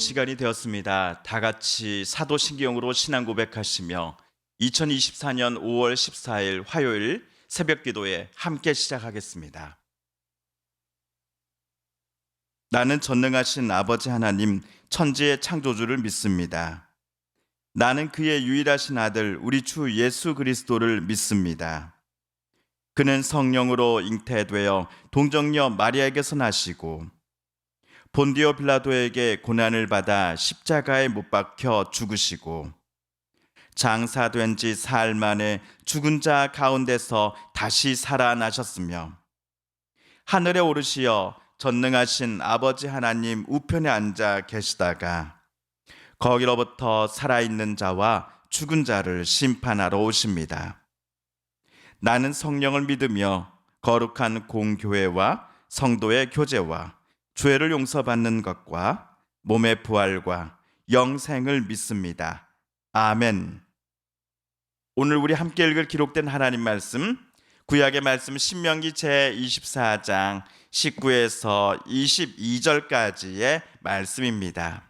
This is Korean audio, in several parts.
시간이 되었습니다. 다 같이 사도신경으로 신앙 고백하시며 2024년 5월 14일 화요일 새벽 기도에 함께 시작하겠습니다. 나는 전능하신 아버지 하나님 천지의 창조주를 믿습니다. 나는 그의 유일하신 아들 우리 주 예수 그리스도를 믿습니다. 그는 성령으로 잉태되어 동정녀 마리아에게서 나시고 본디오 빌라도에게 고난을 받아 십자가에 못 박혀 죽으시고 장사된 지 사흘 만에 죽은 자 가운데서 다시 살아나셨으며 하늘에 오르시어 전능하신 아버지 하나님 우편에 앉아 계시다가 거기로부터 살아있는 자와 죽은 자를 심판하러 오십니다. 나는 성령을 믿으며 거룩한 공교회와 성도의 교제와 죄를 용서받는 것과 몸의 부활과 영생을 믿습니다. 아멘. 오늘 우리 함께 읽을 기록된 하나님 말씀, 구약의 말씀 신명기 제24장 19에서 22절까지의 말씀입니다.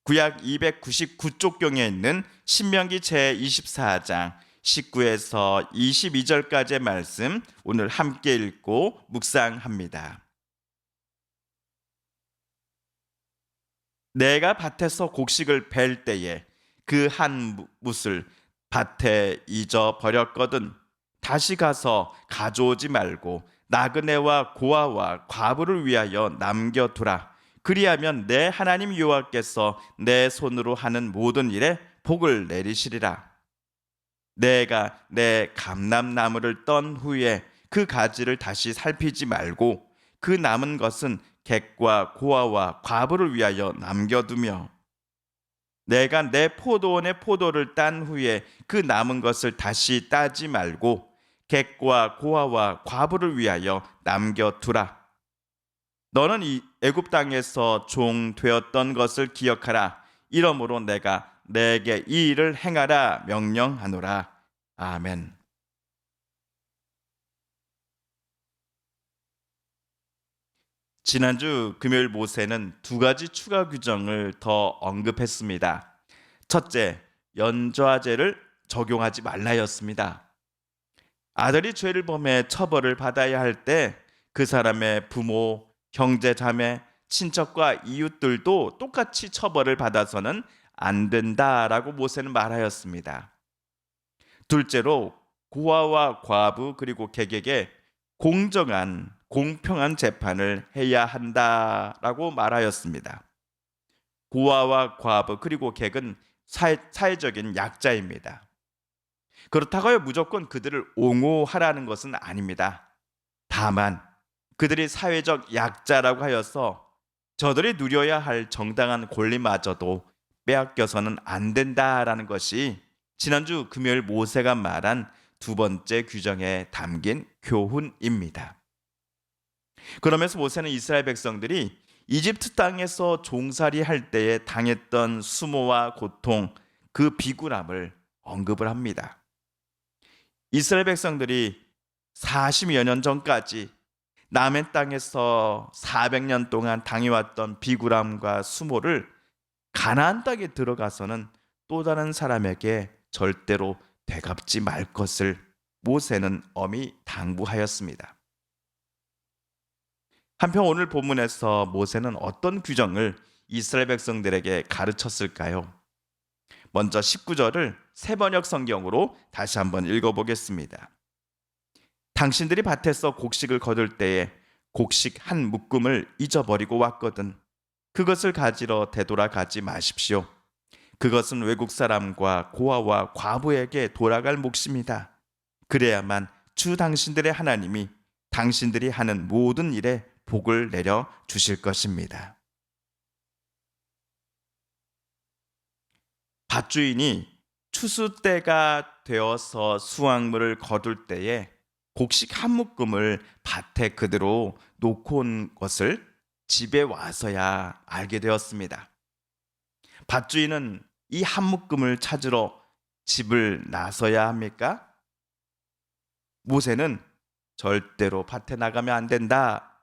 구약 299쪽경에 있는 신명기 제24장 19에서 22절까지의 말씀 오늘 함께 읽고 묵상합니다. 내가 밭에서 곡식을 벨 때에 그 한 뭇을 밭에 잊어버렸거든 다시 가서 가져오지 말고 나그네와 고아와 과부를 위하여 남겨두라. 그리하면 내 하나님 여호와께서 내 손으로 하는 모든 일에 복을 내리시리라. 내가 내 감람나무를 떤 후에 그 가지를 다시 살피지 말고 그 남은 것은 객과 고아와 과부를 위하여 남겨두며 내가 내 포도원의 포도를 딴 후에 그 남은 것을 다시 따지 말고 객과 고아와 과부를 위하여 남겨두라. 너는 이 애굽 땅에서 종 되었던 것을 기억하라. 이러므로 내가 내게 이 일을 행하라 명령하노라. 아멘. 지난주 금요일 모세는 두 가지 추가 규정을 더 언급했습니다. 첫째, 연좌제를 적용하지 말라였습니다. 아들이 죄를 범해 처벌을 받아야 할 때 그 사람의 부모, 형제, 자매, 친척과 이웃들도 똑같이 처벌을 받아서는 안 된다라고 모세는 말하였습니다. 둘째로 고아와 과부 그리고 객에게 공정한 공평한 재판을 해야 한다라고 말하였습니다. 고아와 과부 그리고 객은 사회적인 약자입니다. 그렇다고 무조건 그들을 옹호하라는 것은 아닙니다. 다만 그들이 사회적 약자라고 하여서 저들이 누려야 할 정당한 권리마저도 빼앗겨서는 안 된다라는 것이 지난주 금요일 모세가 말한 두 번째 규정에 담긴 교훈입니다. 그러면서 모세는 이스라엘 백성들이 이집트 땅에서 종살이 할 때에 당했던 수모와 고통, 그 비굴함을 언급을 합니다. 이스라엘 백성들이 40여 년 전까지 남의 땅에서 400년 동안 당해왔던 비굴함과 수모를 가나안 땅에 들어가서는 또 다른 사람에게 절대로 되갚지 말 것을 모세는 엄히 당부하였습니다. 한편 오늘 본문에서 모세는 어떤 규정을 이스라엘 백성들에게 가르쳤을까요? 먼저 19절을 새번역 성경으로 다시 한번 읽어보겠습니다. 당신들이 밭에서 곡식을 거둘 때에 곡식 한 묶음을 잊어버리고 왔거든 그것을 가지러 되돌아가지 마십시오. 그것은 외국 사람과 고아와 과부에게 돌아갈 몫입니다. 그래야만 주 당신들의 하나님이 당신들이 하는 모든 일에 복을 내려 주실 것입니다. 밭주인이 추수 때가 되어서 수확물을 거둘 때에 곡식 한 묶음을 밭에 그대로 놓고 온 것을 집에 와서야 알게 되었습니다. 밭주인은 이 한 묶음을 찾으러 집을 나서야 합니까? 모세는 절대로 밭에 나가면 안 된다.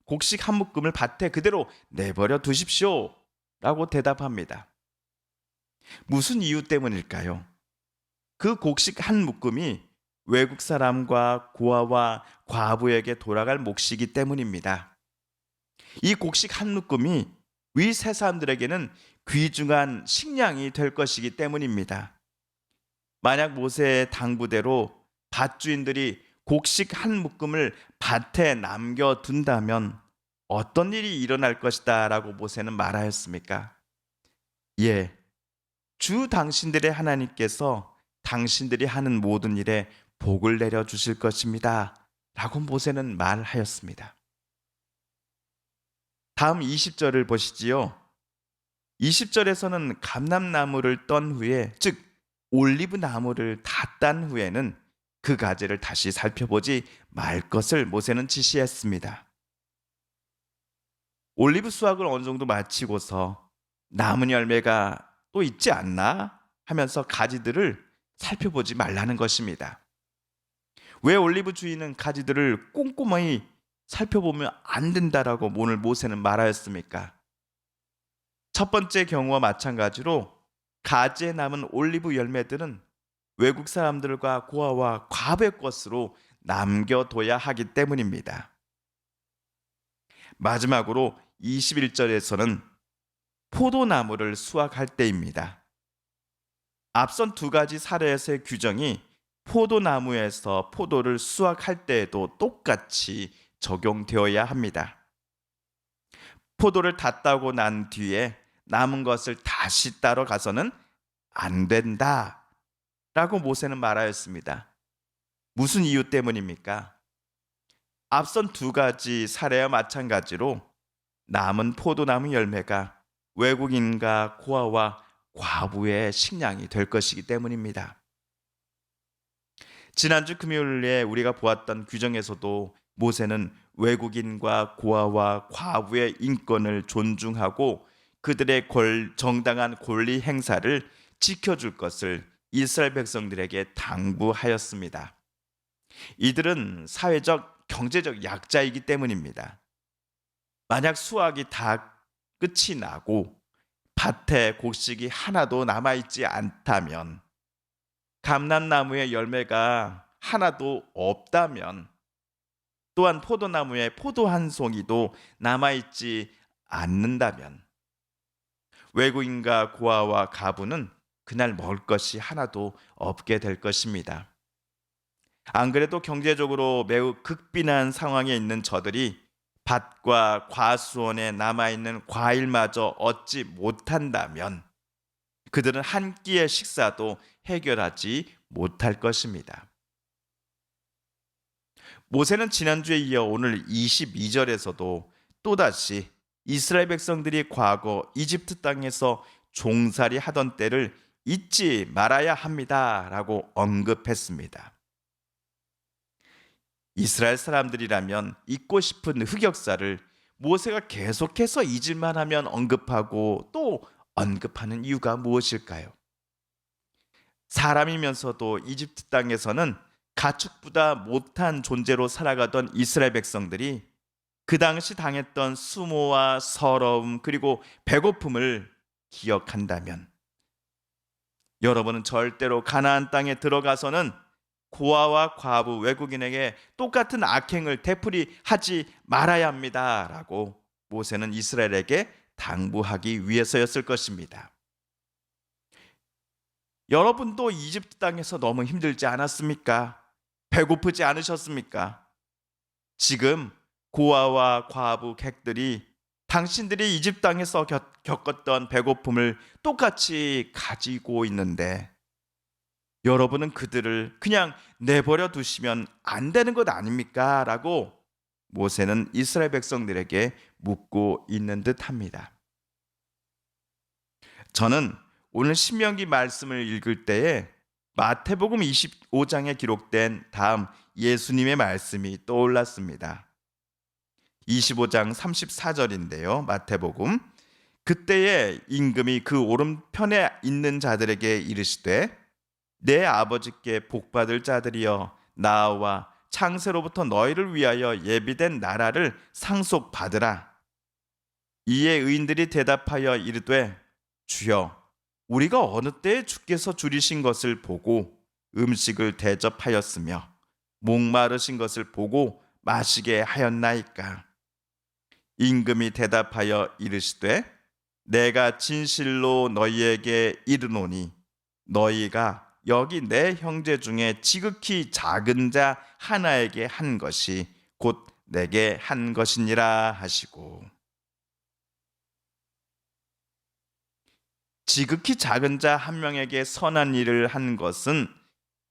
곡식 한 묶음을 밭에 그대로 내버려 두십시오 라고 대답합니다. 무슨 이유 때문일까요? 그 곡식 한 묶음이 외국 사람과 고아와 과부에게 돌아갈 몫이기 때문입니다. 이 곡식 한 묶음이 위세 사람들에게는 귀중한 식량이 될 것이기 때문입니다. 만약 모세의 당부대로 밭주인들이 곡식 한 묶음을 밭에 남겨둔다면 어떤 일이 일어날 것이다 라고 모세는 말하였습니까? 예, 주 당신들의 하나님께서 당신들이 하는 모든 일에 복을 내려 주실 것입니다 라고 모세는 말하였습니다. 다음 20절을 보시지요. 20절에서는 감람나무를 떤 후에, 즉 올리브 나무를 다 딴 후에는 그 가지를 다시 살펴보지 말 것을 모세는 지시했습니다. 올리브 수확을 어느 정도 마치고서 남은 열매가 또 있지 않나 하면서 가지들을 살펴보지 말라는 것입니다. 왜 올리브 주인은 가지들을 꼼꼼히 살펴보면 안 된다라고 오늘 모세는 말하였습니까? 첫 번째 경우와 마찬가지로 가지에 남은 올리브 열매들은 외국 사람들과 고아와 과부의 것으로 남겨둬야 하기 때문입니다. 마지막으로 21절에서는 포도나무를 수확할 때입니다. 앞선 두 가지 사례에서의 규정이 포도나무에서 포도를 수확할 때에도 똑같이 적용되어야 합니다. 포도를 다 따고 난 뒤에 남은 것을 다시 따러 가서는 안 된다 라고 모세는 말하였습니다. 무슨 이유 때문입니까? 앞선 두 가지 사례와 마찬가지로 남은 포도나무 열매가 외국인과 고아와 과부의 식량이 될 것이기 때문입니다. 지난주 금요일에 우리가 보았던 규정에서도 모세는 외국인과 고아와 과부의 인권을 존중하고 그들의 정당한 권리 행사를 지켜줄 것을 이스라엘 백성들에게 당부하였습니다. 이들은 사회적, 경제적 약자이기 때문입니다. 만약 수확이 다 끝이 나고 밭에 곡식이 하나도 남아있지 않다면, 감람나무의 열매가 하나도 없다면, 또한 포도나무에 포도 한 송이도 남아있지 않는다면 외국인과 고아와 과부는 그날 먹을 것이 하나도 없게 될 것입니다. 안 그래도 경제적으로 매우 극빈한 상황에 있는 저들이 밭과 과수원에 남아있는 과일마저 얻지 못한다면 그들은 한 끼의 식사도 해결하지 못할 것입니다. 모세는 지난주에 이어 오늘 22절에서도 또다시 이스라엘 백성들이 과거 이집트 땅에서 종살이 하던 때를 잊지 말아야 합니다 라고 언급했습니다. 이스라엘 사람들이라면 잊고 싶은 흑역사를 모세가 계속해서 잊을만 하면 언급하고 또 언급하는 이유가 무엇일까요? 사람이면서도 이집트 땅에서는 가축보다 못한 존재로 살아가던 이스라엘 백성들이 그 당시 당했던 수모와 서러움 그리고 배고픔을 기억한다면 여러분은 절대로 가나안 땅에 들어가서는 고아와 과부 외국인에게 똑같은 악행을 되풀이하지 말아야 합니다 라고 모세는 이스라엘에게 당부하기 위해서였을 것입니다. 여러분도 이집트 땅에서 너무 힘들지 않았습니까? 배고프지 않으셨습니까? 지금 고아와 과부 객들이 당신들이 이집트 땅에서 겪었던 배고픔을 똑같이 가지고 있는데 여러분은 그들을 그냥 내버려 두시면 안 되는 것 아닙니까? 라고 모세는 이스라엘 백성들에게 묻고 있는 듯합니다. 저는 오늘 신명기 말씀을 읽을 때에 마태복음 25장에 기록된 다음 예수님의 말씀이 떠올랐습니다. 25장 34절인데요. 마태복음. 그때에 임금이 그 오른편에 있는 자들에게 이르시되 내 아버지께 복받을 자들이여 나와 창세로부터 너희를 위하여 예비된 나라를 상속받으라. 이에 의인들이 대답하여 이르되 주여 우리가 어느 때에 주께서 줄이신 것을 보고 음식을 대접하였으며 목마르신 것을 보고 마시게 하였나이까. 임금이 대답하여 이르시되 내가 진실로 너희에게 이르노니 너희가 여기 내 형제 중에 지극히 작은 자 하나에게 한 것이 곧 내게 한 것이니라 하시고, 지극히 작은 자 한 명에게 선한 일을 한 것은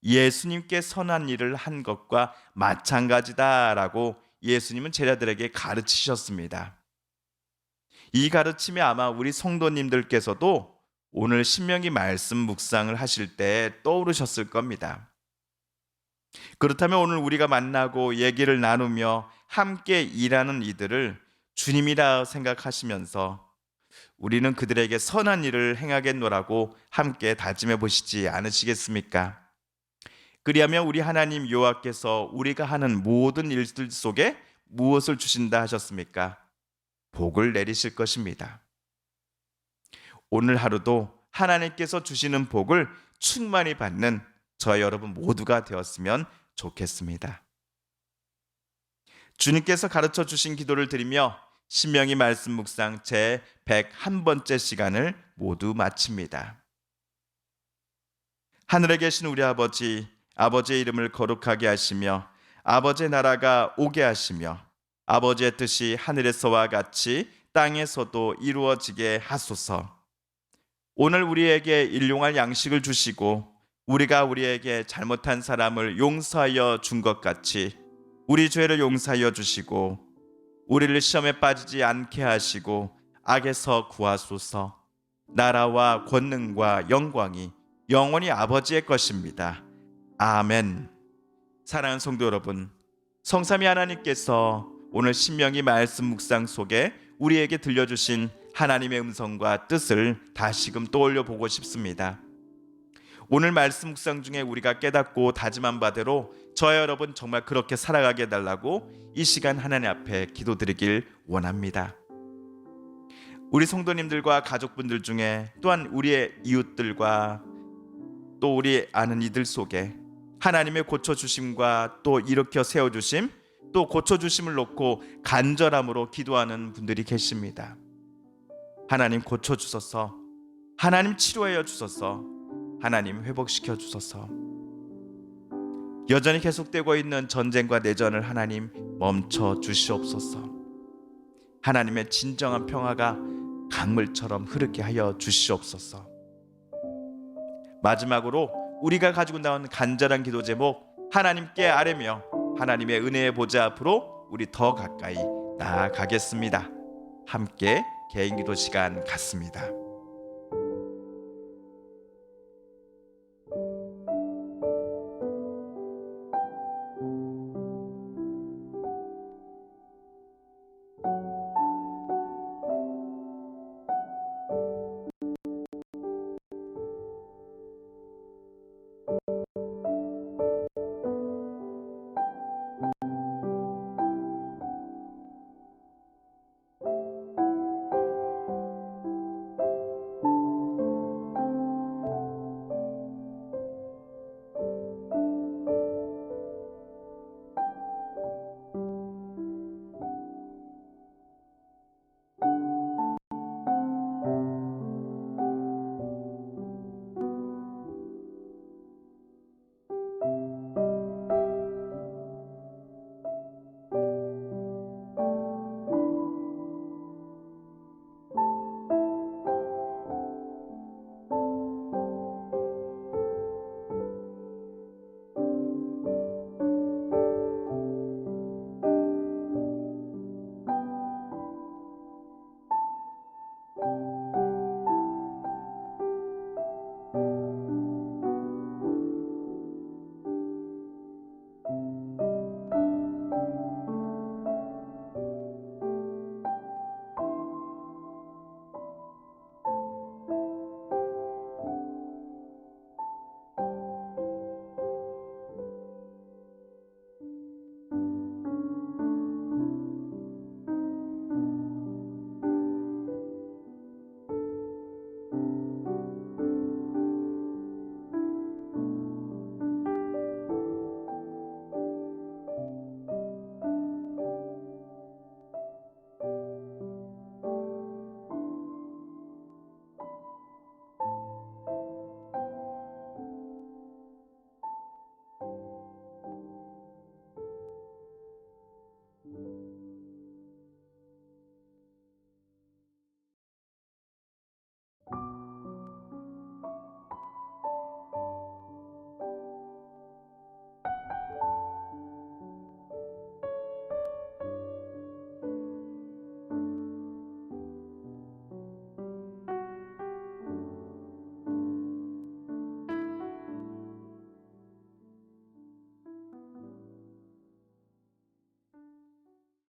예수님께 선한 일을 한 것과 마찬가지다라고 예수님은 제자들에게 가르치셨습니다. 이 가르침이 아마 우리 성도님들께서도 오늘 신명기 말씀 묵상을 하실 때 떠오르셨을 겁니다. 그렇다면 오늘 우리가 만나고 얘기를 나누며 함께 일하는 이들을 주님이라 생각하시면서 우리는 그들에게 선한 일을 행하겠노라고 함께 다짐해 보시지 않으시겠습니까? 그리하면 우리 하나님 여호와께서 우리가 하는 모든 일들 속에 무엇을 주신다 하셨습니까? 복을 내리실 것입니다. 오늘 하루도 하나님께서 주시는 복을 충만히 받는 저와 여러분 모두가 되었으면 좋겠습니다. 주님께서 가르쳐 주신 기도를 드리며 신명기 말씀 묵상 제 101번째 시간을 모두 마칩니다. 하늘에 계신 우리 아버지, 아버지의 이름을 거룩하게 하시며 아버지의 나라가 오게 하시며 아버지의 뜻이 하늘에서와 같이 땅에서도 이루어지게 하소서. 오늘 우리에게 일용할 양식을 주시고 우리가 우리에게 잘못한 사람을 용서하여 준 것 같이 우리 죄를 용서하여 주시고 우리를 시험에 빠지지 않게 하시고 악에서 구하소서. 나라와 권능과 영광이 영원히 아버지의 것입니다. 아멘. 사랑하는 성도 여러분, 성삼위 하나님께서 오늘 신명기 말씀 묵상 속에 우리에게 들려주신 하나님의 음성과 뜻을 다시금 떠올려 보고 싶습니다. 오늘 말씀 묵상 중에 우리가 깨닫고 다짐한 바대로 저와 여러분 정말 그렇게 살아가게 해달라고 이 시간 하나님 앞에 기도드리길 원합니다. 우리 성도님들과 가족분들 중에 또한 우리의 이웃들과 또 우리 아는 이들 속에 하나님의 고쳐주심과 또 일으켜 세워주심 또 고쳐주심을 놓고 간절함으로 기도하는 분들이 계십니다. 하나님 고쳐주소서, 하나님 치료하여 주소서, 하나님 회복시켜 주소서. 여전히 계속되고 있는 전쟁과 내전을 하나님 멈춰 주시옵소서. 하나님의 진정한 평화가 강물처럼 흐르게 하여 주시옵소서. 마지막으로 우리가 가지고 나온 간절한 기도 제목 하나님께 아뢰며 하나님의 은혜의 보좌 앞으로 우리 더 가까이 나아가겠습니다. 함께 개인 기도 시간 갖습니다.